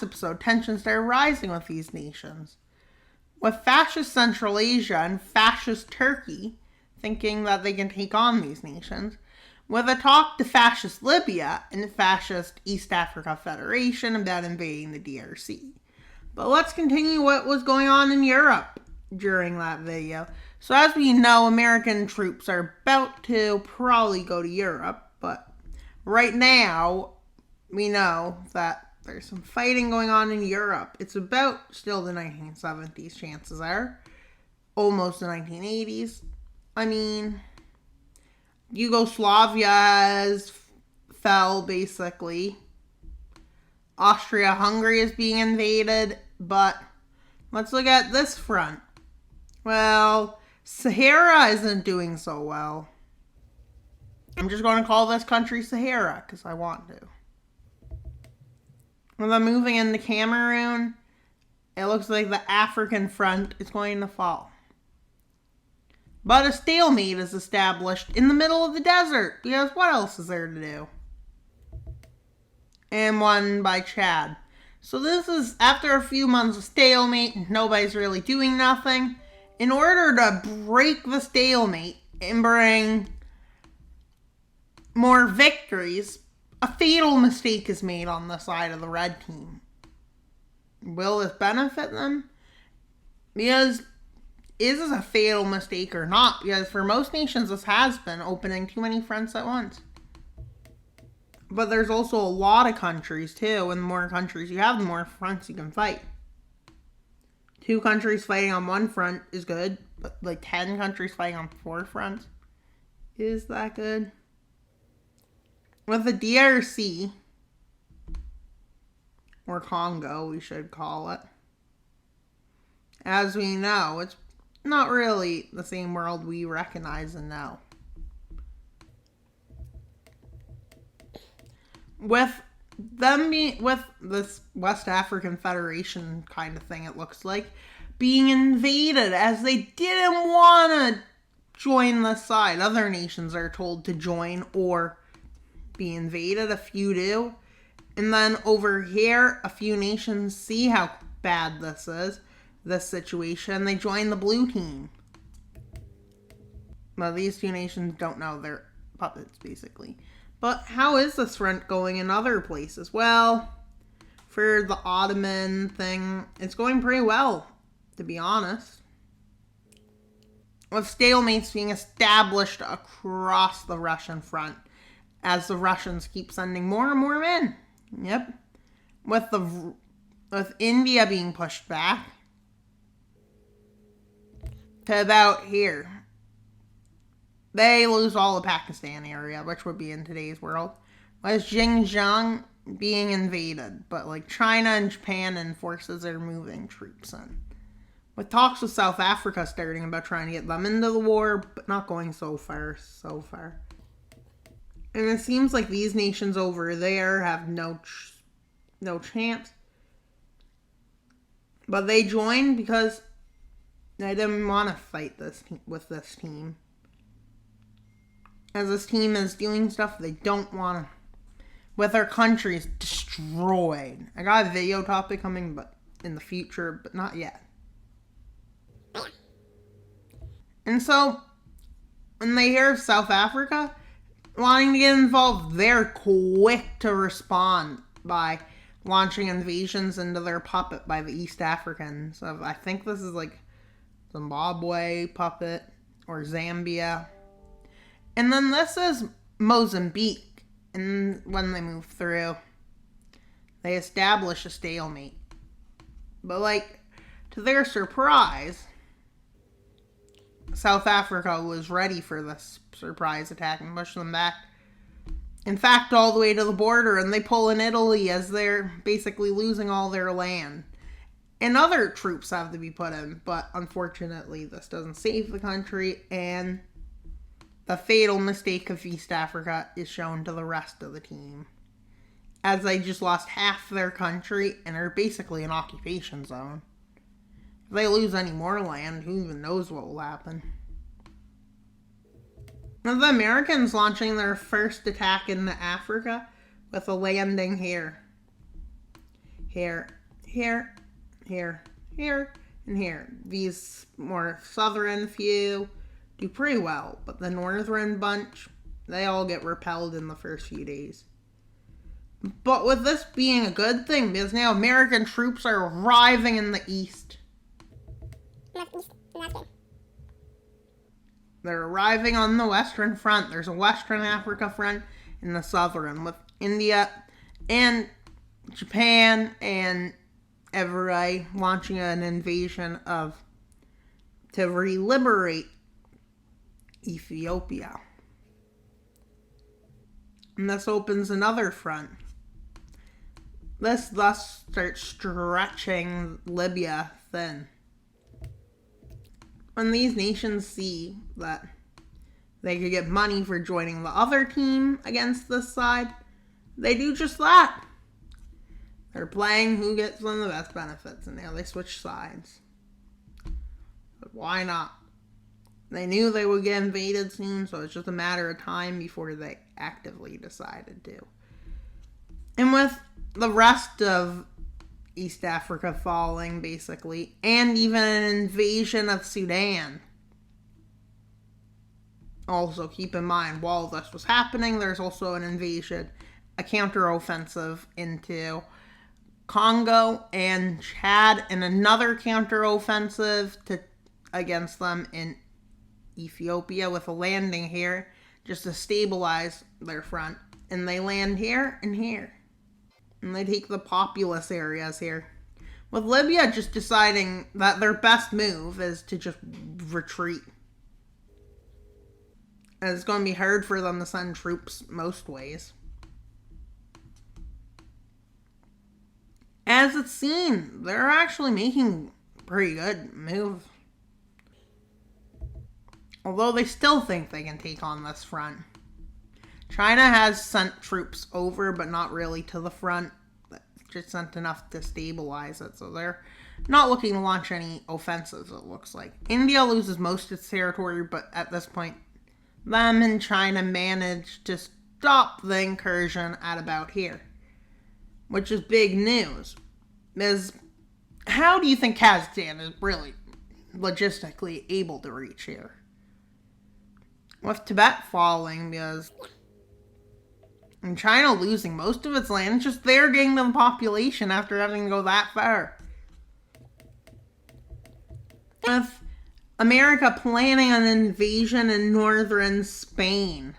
episode, tensions are rising with these nations. With fascist Central Asia and fascist Turkey thinking that they can take on these nations, with a talk to fascist Libya and fascist East Africa Federation about invading the DRC. But let's continue what was going on in Europe during that video. So as we know, American troops are about to probably go to Europe, but right now we know that there's some fighting going on in Europe. It's about still the 1970s, chances are. Almost the 1980s. I mean, Yugoslavia has fell, basically. Austria-Hungary is being invaded, but let's look at this front. Well, Sahara isn't doing so well. I'm just going to call this country Sahara, because I want to. When I'm moving into Cameroon, it looks like the African front is going to fall. But a stalemate is established in the middle of the desert, because what else is there to do? And won by Chad. So this is, after a few months of stalemate, nobody's really doing nothing. In order to break the stalemate and bring more victories, a fatal mistake is made on the side of the red team. Will this benefit them? Because is this a fatal mistake or not? Because for most nations this has been opening too many fronts at once. But there's also a lot of countries too, and the more countries you have, the more fronts you can fight. 2 countries fighting on one front is good, but like 10 countries fighting on 4 fronts, is that good? With the DRC, or Congo, we should call it, as we know, it's not really the same world we recognize and know. With them being, with this West African Federation kind of thing, it looks like, being invaded as they didn't want to join the side. Other nations are told to join or be invaded, a few do. And then over here, a few nations see how bad this is, this situation. They join the blue team. Well, these 2 nations don't know, they're puppets, basically. But how is this front going in other places? Well, for the Ottoman thing, it's going pretty well, to be honest. With stalemates being established across the Russian front, as the Russians keep sending more and more men. Yep. With India being pushed back to about here. They lose all the Pakistan area, which would be in today's world. With Xinjiang being invaded, but like China and Japan and forces are moving troops in. With talks with South Africa starting about trying to get them into the war, but not going so far. And it seems like these nations over there have no chance. But they joined because they didn't want to fight with this team. As this team is doing stuff they don't want to. With their countries destroyed. I got a video topic coming but in the future, but not yet. And so, when they hear of South Africa wanting to get involved, they're quick to respond by launching invasions into their puppet by the East Africans. So I think this is like Zimbabwe puppet or Zambia. And then this is Mozambique. And when they move through, they establish a stalemate. But like, to their surprise, South Africa was ready for this surprise attack and pushed them back. In fact, all the way to the border, and they pull in Italy as they're basically losing all their land. And other troops have to be put in, but unfortunately this doesn't save the country, and the fatal mistake of East Africa is shown to the rest of the team, as they just lost half their country and are basically an occupation zone. If they lose any more land, who even knows what will happen. Now the Americans launching their first attack into Africa with a landing here. here, here, here, here, and here. These more southern few do pretty well, but the northern bunch, they all get repelled in the first few days. But with this being a good thing, because now American troops are arriving in the east. They're arriving on the Western Front. There's a Western Africa front and the Southern, with India and Japan and everybody launching an invasion to re-liberate Ethiopia. And this opens another front. This thus starts stretching Libya thin. When these nations see that they could get money for joining the other team against this side, they do just that. They're playing who gets them the best benefits, and now they switch sides. But why not? They knew they would get invaded soon, so it's just a matter of time before they actively decided to. And with the rest of East Africa falling, basically, and even an invasion of Sudan. Also, keep in mind, while this was happening, there's also an invasion, a counteroffensive into Congo and Chad, and another counteroffensive against them in Ethiopia with a landing here just to stabilize their front. And they land here and here. And they take the populous areas here. With Libya just deciding that their best move is to just retreat. And it's going to be hard for them to send troops most ways. As it's seen, they're actually making a pretty good move. Although they still think they can take on this front. China has sent troops over, but not really to the front. Just sent enough to stabilize it, so they're not looking to launch any offensives, it looks like. India loses most of its territory, but at this point, them and China managed to stop the incursion at about here. Which is big news. Because how do you think Kazakhstan is really logistically able to reach here? With Tibet falling, because and China losing most of its land, it's just they're getting to the population after having to go that far. With America planning an invasion in northern Spain.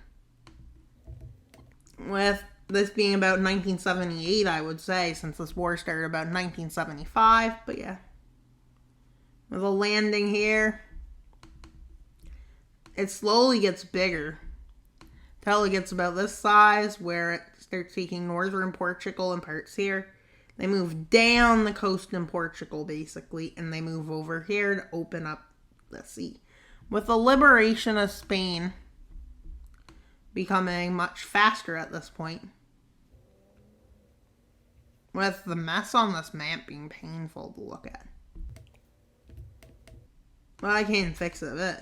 With this being about 1978, I would say, since this war started about 1975, but yeah. With a landing here. It slowly gets bigger. Till it gets about this size, where it starts taking northern Portugal and parts here. They move down the coast in Portugal, basically, and they move over here to open up the sea. With the liberation of Spain becoming much faster at this point. With the mess on this map being painful to look at. But I can fix it a bit.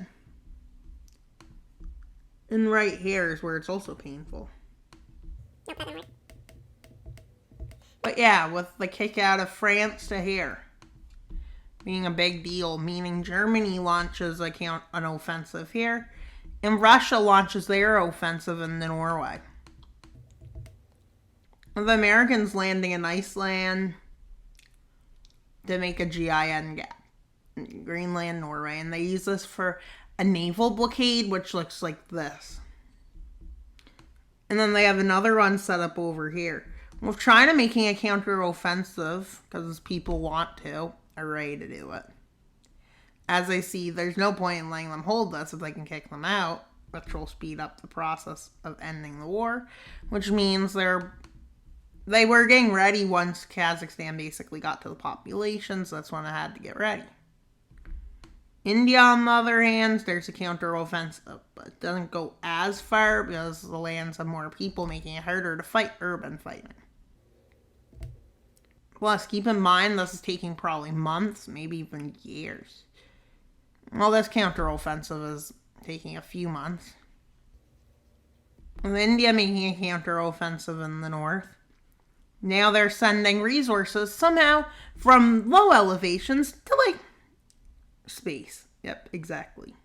And right here is where it's also painful. No problem. But yeah, with the kick out of France to here being a big deal, meaning Germany launches an offensive here, and Russia launches their offensive in Norway. With the Americans landing in Iceland to make a GIN gap. Greenland, Norway, and they use this for a naval blockade, which looks like this. And then they have another one set up over here. With China making a counter-offensive, because people want to, are ready to do it. As they see, there's no point in letting them hold this if they can kick them out, which will speed up the process of ending the war, which means they were getting ready once Kazakhstan basically got to the population, so that's when they had to get ready. India, on the other hand, there's a counter-offensive, but it doesn't go as far because the lands have more people, making it harder to fight urban fighting. Plus, keep in mind, this is taking probably months, maybe even years. Well, this counter-offensive is taking a few months. With India making a counter-offensive in the north, Now they're sending resources somehow from low elevations to, like, space. Yep, exactly.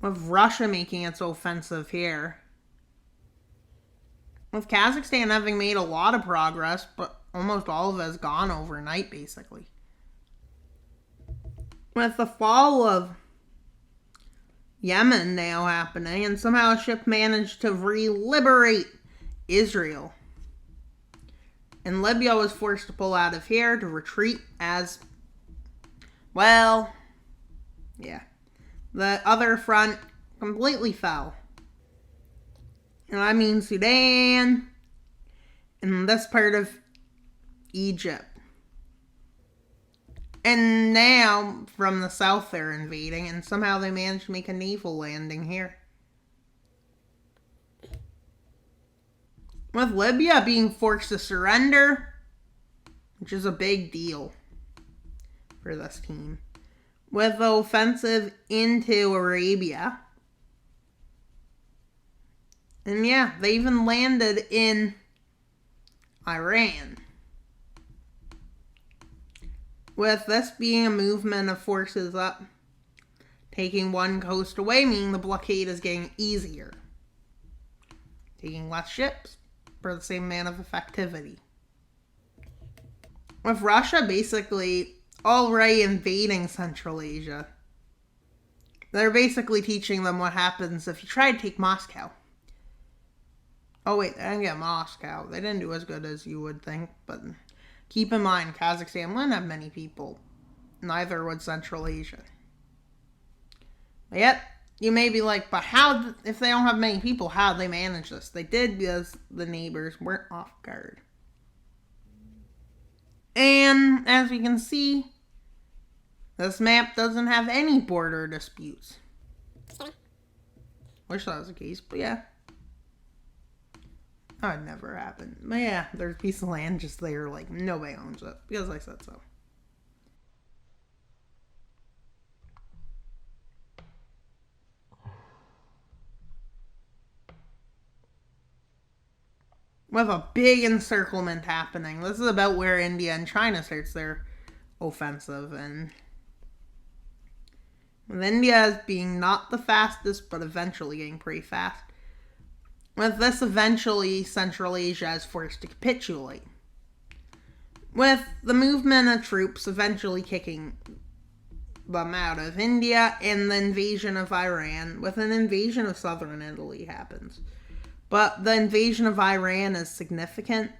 With Russia making its offensive here. With Kazakhstan having made a lot of progress, but almost all of it has gone overnight, basically. With the fall of Yemen now happening, and somehow a ship managed to re-liberate Israel. And Libya was forced to pull out of here to retreat as, well, yeah. The other front completely fell. And I mean Sudan and this part of Egypt. And now, from the south, they're invading, and somehow they managed to make a naval landing here. With Libya being forced to surrender, which is a big deal for this team. With the offensive into Arabia. And yeah, they even landed in Iran. With this being a movement of forces up, taking one coast away, meaning the blockade is getting easier. Taking less ships for the same amount of effectivity. With Russia basically already invading Central Asia, they're basically teaching them what happens if you try to take Moscow. Oh wait, they didn't get Moscow. They didn't do as good as you would think, but keep in mind, Kazakhstan wouldn't have many people. Neither would Central Asia. But yet, you may be like, but how, if they don't have many people, how'd they manage this? They did because the neighbors weren't off guard. And, as we can see, this map doesn't have any border disputes. Wish that was the case, but yeah. That would never happen. But yeah, there's a piece of land just there, like, nobody owns it, because I said so. With a big encirclement happening. This is about where India and China starts their offensive, and with India as being not the fastest, but eventually getting pretty fast. With this, eventually, Central Asia is forced to capitulate. With the movement of troops eventually kicking them out of India, and the invasion of Iran, with an invasion of southern Italy happens. But the invasion of Iran is significant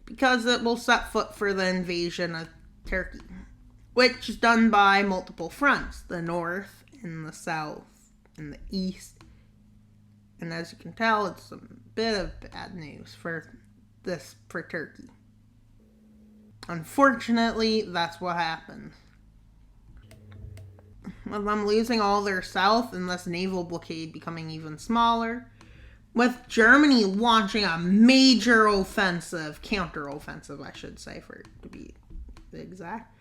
because it will set foot for the invasion of Turkey, which is done by multiple fronts, the north and the south and the east. And as you can tell, it's a bit of bad news for Turkey. Unfortunately, that's what happens. With them losing all their south and this naval blockade becoming even smaller. With Germany launching a major offensive, counter-offensive, I should say, for it to be exact,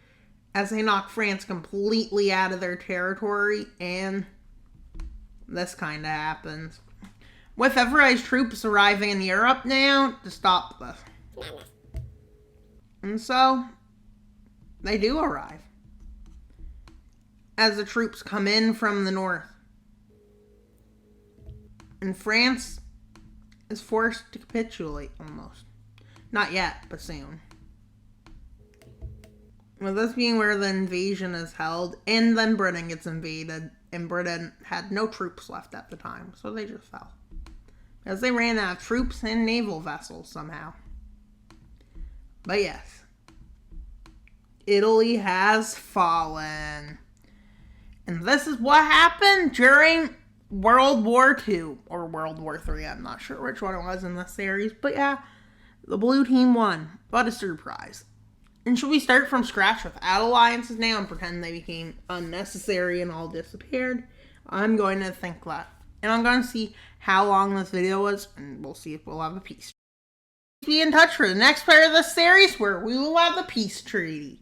as they knock France completely out of their territory, and this kind of happens. With everybody's troops arriving in Europe now to stop this. And so, they do arrive. As the troops come in from the north. And France is forced to capitulate, almost. Not yet, but soon. With this being where the invasion is held, and then Britain gets invaded, and Britain had no troops left at the time, so they just fell. Because they ran out of troops and naval vessels somehow. But yes. Italy has fallen. And this is what happened during World War II. Or World War III. I'm not sure which one it was in this series. But yeah, the blue team won. What a surprise. And should we start from scratch without alliances now and pretend they became unnecessary and all disappeared? I'm going to think that. And I'm going to see how long this video was, and we'll see if we'll have a peace. Be in touch for the next part of this series where we will have the peace treaty.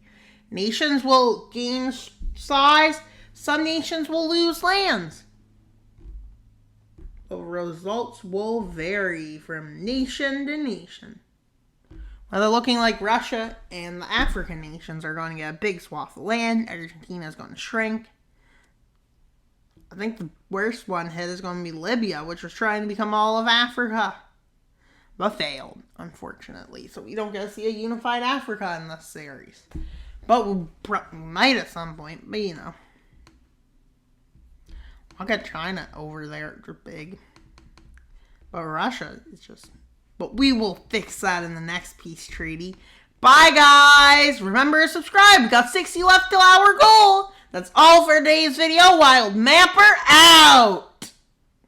Nations will gain size, some nations will lose lands. The results will vary from nation to nation. Well, they're looking like Russia and the African nations are going to get a big swath of land. Argentina is going to shrink. I think the worst one hit is going to be Libya, which was trying to become all of Africa. But failed, unfortunately. So we don't get to see a unified Africa in this series. But we might at some point. But you know. I'll get China over there. They're big. But Russia is just... But we will fix that in the next peace treaty. Bye, guys. Remember to subscribe. We got 60 left till our goal. That's all for today's video. Wild Mapper out.